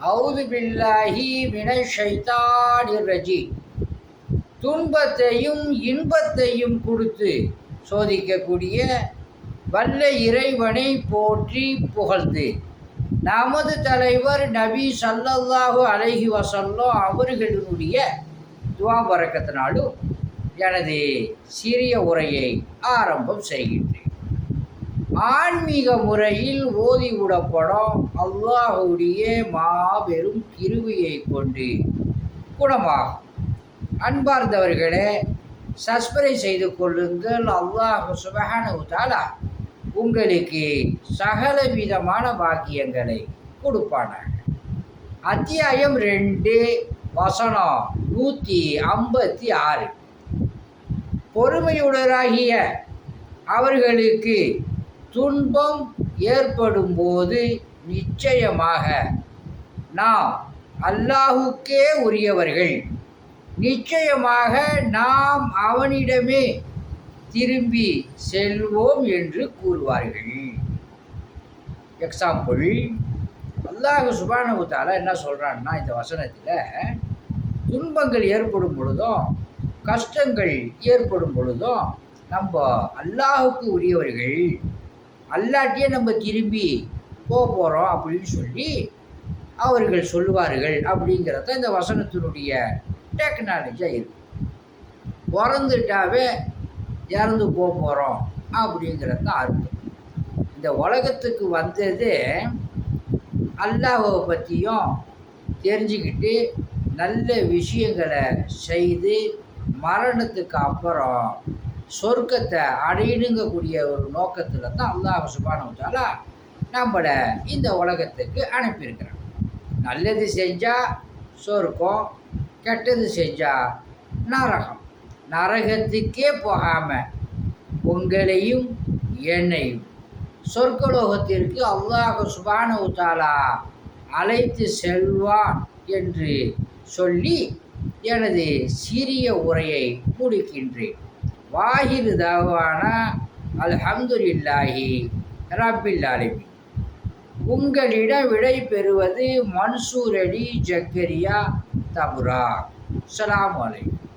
அவுது பில்லாஹி மினஷ் ஷைத்தானிர் ரஜீம். துன்பத்தையும் இன்பத்தையும் கொடுத்து சோதிக்கக்கூடிய வல்ல இறைவனை போற்றி புகழ்ந்து நமது தலைவர் நபி ஸல்லல்லாஹு அலைஹி வஸல்லம் அவர்களினுடைய துஆ பரக்கத்தினாலும் எனது சிறிய உரையை ஆரம்பம் செய்கின்றேன். ஆன்மீக முறையில் ஓதிவிடப்படும் அல்லாஹுடைய மாபெரும் கிருபையை கொண்டு குணமாகும். அன்பார்ந்தவர்களே, சப்ஸ்கிரைப் செய்து கொள்ளுங்கள். அல்லாஹ் சுப்ஹானஹு வ தஆலா உங்களுக்கு சகல விதமான பாக்கியங்களை கொடுப்பானாக. அத்தியாயம் 2 வசனம் 156. பொறுமையுடராகிய அவர்களுக்கு துன்பம் ஏற்படும் போது நிச்சயமாக நாம் அல்லாஹுக்கே உரியவர்கள், நிச்சயமாக நாம் அவனிடமே திரும்பி செல்வோம் என்று கூறுவார்கள். எக்ஸாம்பிள், அல்லாஹ் சுப்ஹானஹு வ தஆலா என்ன சொல்கிறான்னா, இந்த வசனத்தில் துன்பங்கள் ஏற்படும் பொழுதும் கஷ்டங்கள் ஏற்படும் பொழுதும் நம்ம அல்லாஹுக்கு உரியவர்கள், அல்லாட்டியே நம்ம திரும்பி போகிறோம் அப்படின்னு சொல்லி அவர்கள் சொல்லுவார்கள். அப்படிங்கிறத இந்த வசனத்தினுடைய டெக்னாலஜியாக இருக்கு. பிறந்துட்டாவே இறந்து போகிறோம் அப்படிங்கிறது தான் அர்த்தம். இந்த உலகத்துக்கு வந்தது அல்லாஹ்வை பற்றியும் தெரிஞ்சுக்கிட்டு நல்ல விஷயங்களை செய்து மரணத்துக்கு அப்புறம் சொர்க்கத்தை அடையணுங்கக்கூடிய ஒரு நோக்கத்தில் தான் அல்லாஹ் சுப்ஹானஹு வ தஆலா நம்மளை இந்த உலகத்துக்கு அனுப்பியிருக்கிறான். நல்லது செஞ்சால் சொர்க்கம், கெட்டது செஞ்சால் நரகம். நரகத்துக்கே போகாமல் உங்களையும் என்னையும் சொர்க்கலோகத்திற்கு அல்லாஹ் சுப்ஹானஹு வ தஆலா அழைத்து செல்வான் என்று சொல்லி எனது சிறிய உரையை முடிக்கின்றேன். வாஹிரு தாவானா அல்ஹம்துலில்லாஹி ரப்பில் ஆலமீன். உங்களிடம் விடை பெறுவது மன்சூர் அலி ஜக்கரியா தபுரா. அஸ்ஸலாமு அலைக்கும்.